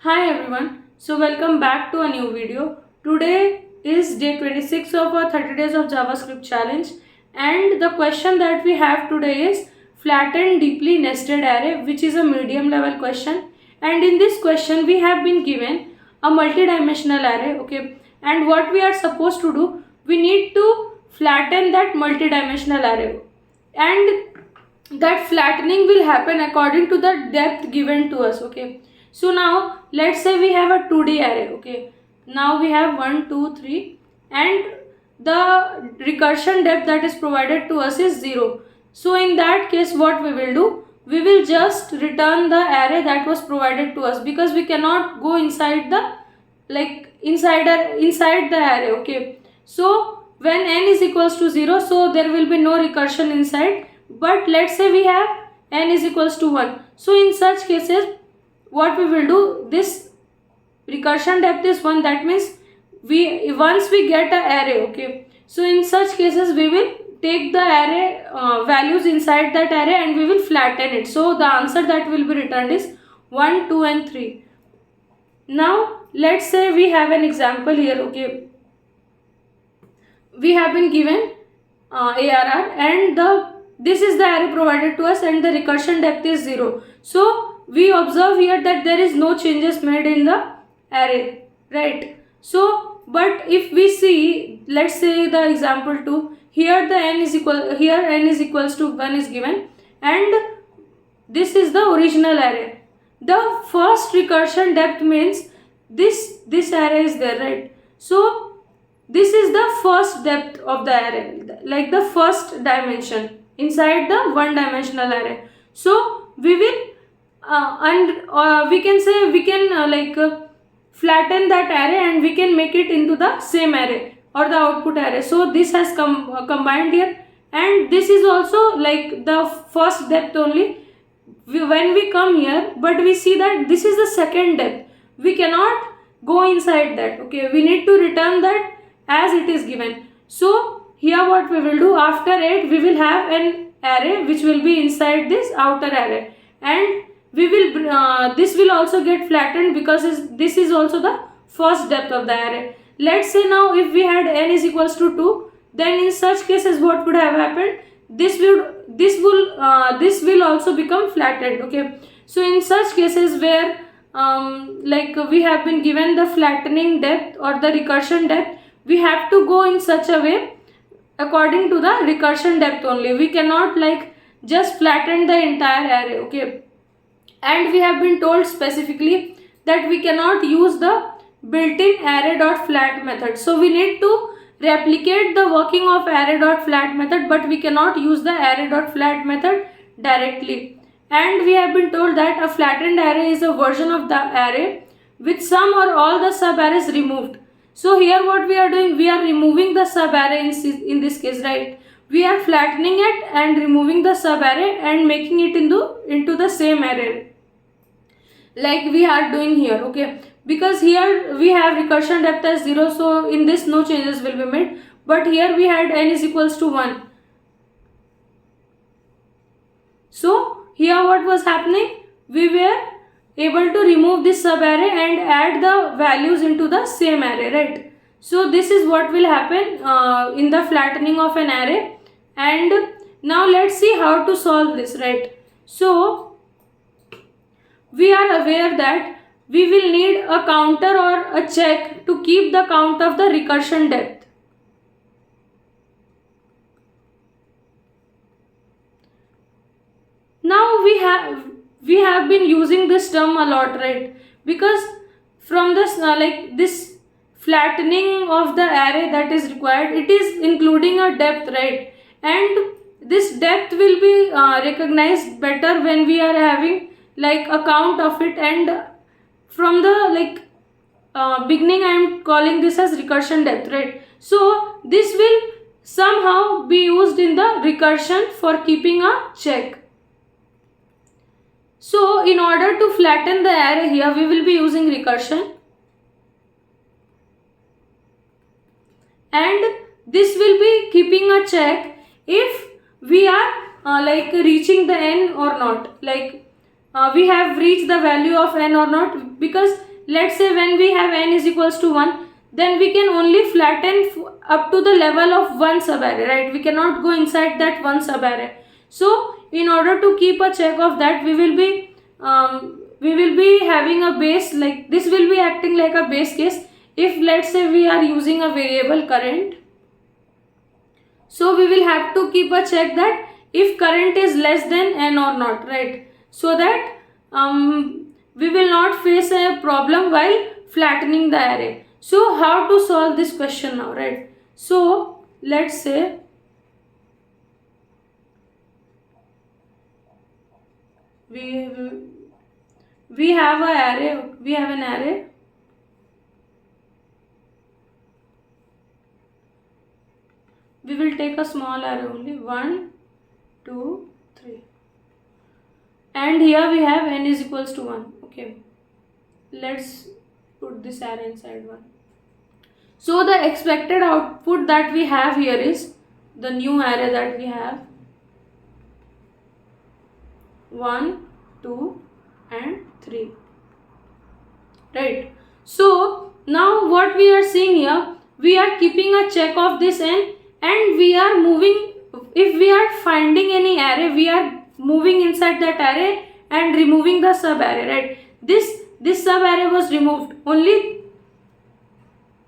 Hi everyone, so welcome back to a new video. Today is day 26 of our 30 days of JavaScript challenge, and the question that we have today is flattened deeply nested array, which is a medium level question. And in this question we have been given a multi-dimensional array, okay, and what we are supposed to do, we need to flatten that multi-dimensional array, and that flattening will happen according to the depth given to us, okay. So now let's say we have a 2D array, okay. Now we have 1 2 3 and the recursion depth that is provided to us is 0. So in that case what we will do, we will just return the array that was provided to us, because we cannot go inside the inside the array, okay. So when n is equals to 0, so there will be no recursion inside, but let's say we have n is equals to 1. So in such cases what we will do, this recursion depth is 1, that means once we get an array, okay, so in such cases we will take the array values inside that array and we will flatten it. So the answer that will be returned is 1 2 and 3. Now let's say we have an example here, okay. We have been given ARR and this is the array provided to us and the recursion depth is 0. So we observe here that there is no changes made in the array, right? So but if we see, let's say the example 2, here the n is equals to 1 is given and this is the original array. The first recursion depth means this array is there, right? So this is the first depth of the array, like the first dimension inside the one dimensional array. So we will we can say we can flatten that array and we can make it into the same array or the output array. So this has combined here, and this is also like the first depth only. When we come here, but we see that this is the second depth, we cannot go inside that, okay. We need to return that as it is given. So here what we will do, after 8 we will have an array which will be inside this outer array, and we will this will also get flattened because this is also the first depth of the array. Let's say now if we had n is equals to 2, then in such cases what would have happened, this will also become flattened, okay. So in such cases where we have been given the flattening depth or the recursion depth, we have to go in such a way according to the recursion depth only. We cannot just flatten the entire array, okay. And we have been told specifically that we cannot use the built-in array.flat method. So we need to replicate the working of array.flat method, but we cannot use the array.flat method directly. And we have been told that a flattened array is a version of the array with some or all the sub-arrays removed. So here what we are doing, we are removing the sub-array in this case, right? We are flattening it and removing the sub-array and making it into the same array, like we are doing here, okay. Because here we have recursion depth as 0, so in this no changes will be made, but here we had n is equals to 1. So here what was happening, we were able to remove this sub-array and add the values into the same array, right? So this is what will happen in the flattening of an array. And now let's see how to solve this, right? So we are aware that we will need a counter or a check to keep the count of the recursion depth. Now we have been using this term a lot, right? Because from this this flattening of the array that is required, it is including a depth, right? And this depth will be recognized better when we are having a count of it, and from the beginning I am calling this as recursion depth, right? So this will somehow be used in the recursion for keeping a check. So in order to flatten the array here, we will be using recursion, and this will be keeping a check if we are reaching the n or not, we have reached the value of n or not, because let's say when we have n is equals to 1, then we can only flatten up to the level of one subarray, right? We cannot go inside that one subarray. So in order to keep a check of that, we will be having a base, like this will be acting like a base case. If let's say we are using a variable current, so we will have to keep a check that if current is less than n or not, right? So that we will not face a problem while flattening the array. So how to solve this question now, right? So let's say we have an array. We will take a small array only, 1, 2, 3. And here we have n is equals to 1. Okay, let's put this array inside 1. So the expected output that we have here is the new array that we have, 1, 2 and 3, right? So now what we are seeing here, we are keeping a check of this n, and we are moving. If we are finding any array, we are moving inside that array and removing the sub array, right? This sub array was removed only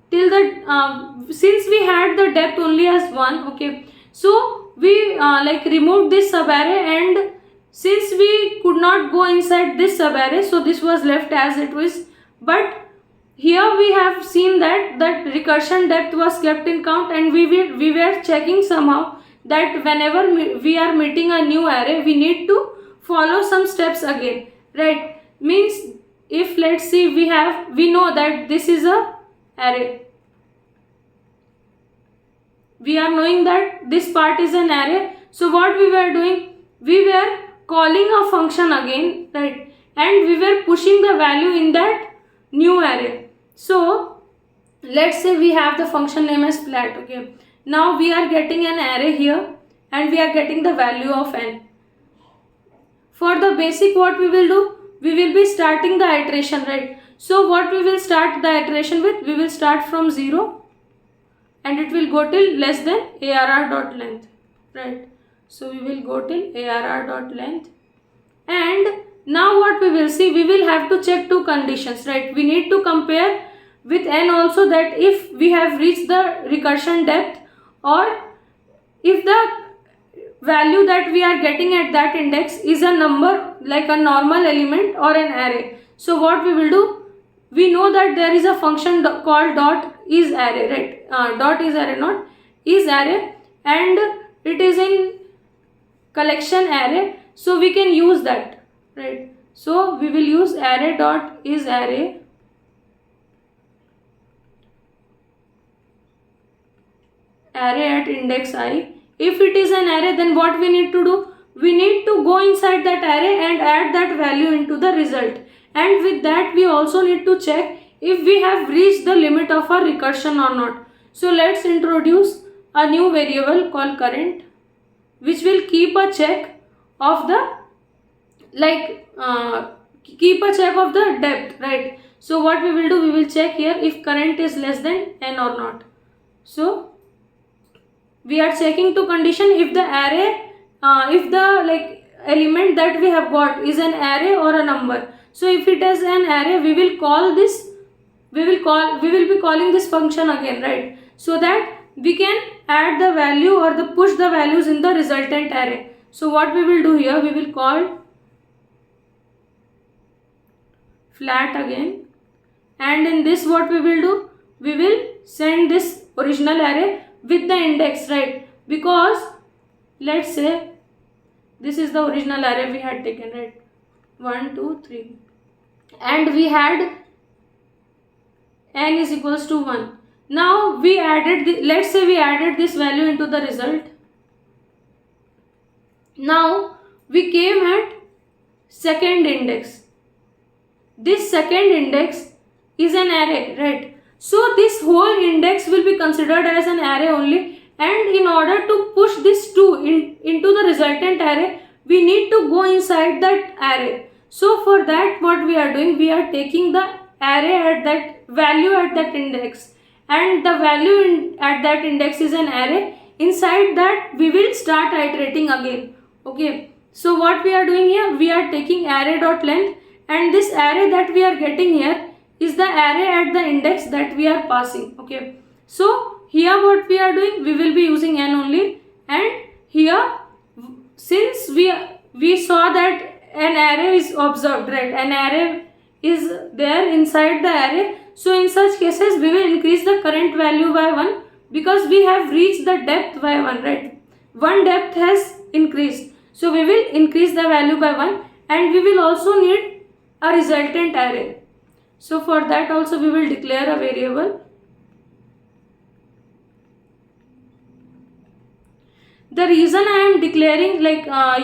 till the since we had the depth only as 1. Okay, so we removed this sub array, and since we could not go inside this sub array, so this was left as it was. But here we have seen that recursion depth was kept in count, and we were checking somehow that whenever we are meeting a new array, we need to follow some steps again, right? Means if let's see we know that this is a array, we are knowing that this part is an array. So what we were doing, we were calling a function again, right? And we were pushing the value in that new array. So let's say we have the function name as flat. Okay, now we are getting an array here and we are getting the value of n. For the basic, what we will do, we will be starting the iteration, right? So what we will start the iteration with, we will start from 0 and it will go till less than arr.length, right? So we will go till arr.length, and now what we will see, we will have to check two conditions, right? We need to compare with n also, that if we have reached the recursion depth, or if the value that we are getting at that index is a number like a normal element or an array. So what we will do, we know that there is a function called dot is array, right? Dot is array, not is array, and it is in collection array, so we can use that, right? So we will use array dot is array at index I. If it is an array, then what we need to do, we need to go inside that array and add that value into the result, and with that we also need to check if we have reached the limit of our recursion or not. So let's introduce a new variable called current, which will keep a check of the depth, right? So what we will do, we will check here if current is less than n or not. So we are checking two condition, if the array if the element that we have got is an array or a number. So if it is an array, we will call this, we will be calling this function again, right? So that we can add the value or push the values in the resultant array. So what we will do here, we will call flat again, and in this what we will do, we will send this original array with the index, right? Because let's say this is the original array we had taken, right? 1, 2, 3, and we had n is equals to 1. Now we added let's say we added this value into the result. Now we came at second index. This second index is an array, right? So this whole index will be considered as an array only, and in order to push this 2 into the resultant array, we need to go inside that array. So for that, what we are doing, we are taking the array at that value at that index, and the value at that index is an array. Inside that we will start iterating again. Okay, so what we are doing here, we are taking array dot length, and this array that we are getting here is the array at the index that we are passing. Okay, so here what we are doing, we will be using n only, and here since we saw that an array is observed, right, an array is there inside the array, so in such cases we will increase the current value by 1 because we have reached the depth by 1, right, one depth has increased, so we will increase the value by 1, and we will also need a resultant array. So for that also we will declare a variable. The reason I am declaring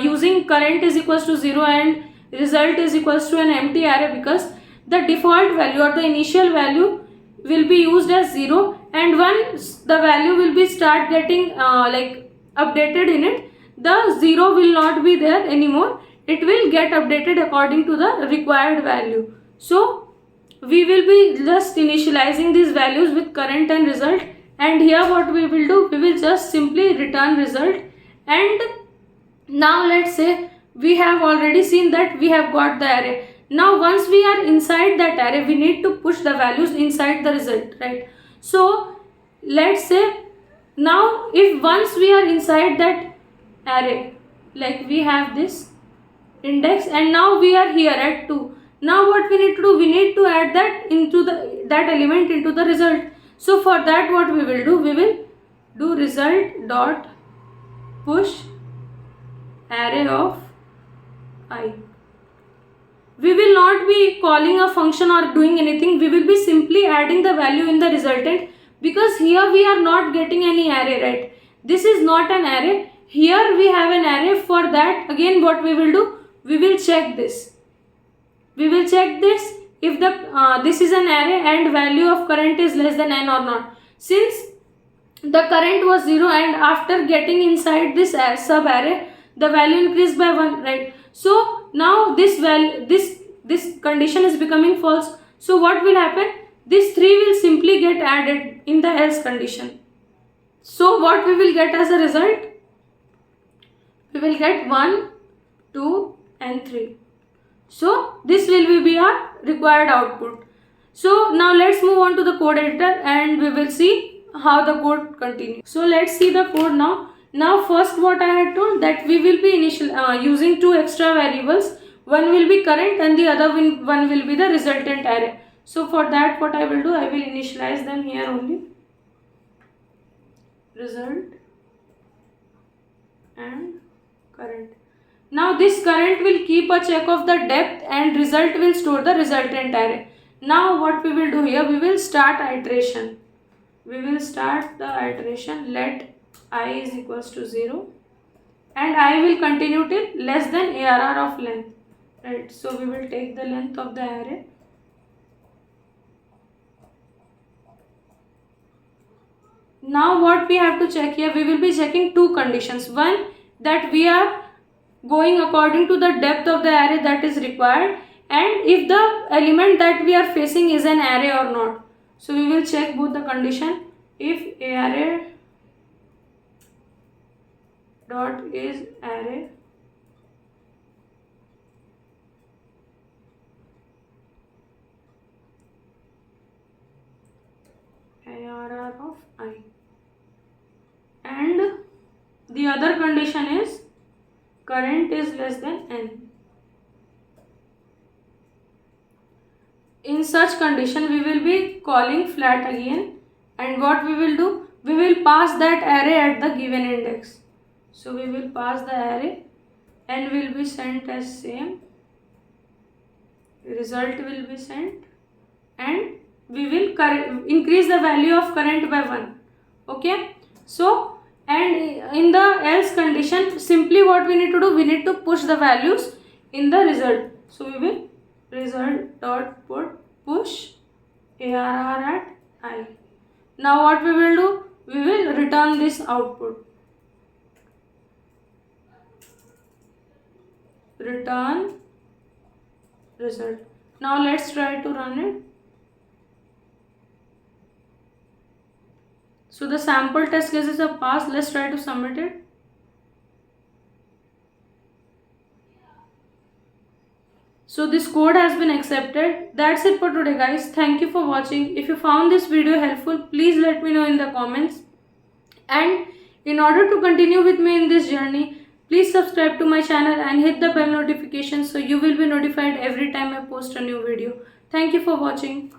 using current is equals to 0 and result is equals to an empty array, because the default value or the initial value will be used as 0, and once the value will be start getting updated in it, the 0 will not be there anymore, it will get updated according to the required value. So we will be just initializing these values with current and result, and here what we will do, we will just simply return result. And now let's say we have already seen that we have got the array. Now once we are inside that array, we need to push the values inside the result, right? So let's say now if once we are inside that array, like we have this index and now we are here at 2, now what we need to do, we need to add that into that element into the result. So for that what we will do, we will do result dot push array of I. We will not be calling a function or doing anything, we will be simply adding the value in the resultant, because here we are not getting any array, right? This is not an array, here we have an array. For that again what we will do, we will check this. We will check this if the this is an array and value of current is less than n or not. Since the current was 0 and after getting inside this sub array, the value increased by 1, right? So now this value, this condition is becoming false. So what will happen? This 3 will simply get added in the else condition. So what we will get as a result? We will get 1, 2 and 3. So this will be our required output. So now let's move on to the code editor and we will see how the code continues. So let's see the code now. Now first what I had told, that we will be using 2 extra variables. One will be current and the other one will be the resultant array. So for that what I will do, I will initialize them here only. Result and current. Now this current will keep a check of the depth and result will store the resultant array. Now what we will do here, we will start iteration. We will start the iteration, let I is equals to 0 and I will continue till less than ARR of length, right? So we will take the length of the array. Now what we have to check here, we will be checking 2 conditions. One, that we are going according to the depth of the array that is required, and if the element that we are facing is an array or not. So we will check both the condition. If array dot is array, ARR of I, and the other condition is current is less than n. In such condition we will be calling flat again, and what we will do, we will pass that array at the given index. So we will pass the array and will be sent as same, result will be sent, and we will increase the value of current by 1. Okay, so and in the else condition, simply what we need to do, we need to push the values in the result. So we will result dot put push ARR at I. Now what we will do, we will return this output. Return result. Now let's try to run it. So the sample test cases are passed. Let's try to submit it. So this code has been accepted. That's it for today, guys. Thank you for watching. If you found this video helpful, please let me know in the comments. And in order to continue with me in this journey, please subscribe to my channel and hit the bell notification so you will be notified every time I post a new video. Thank you for watching.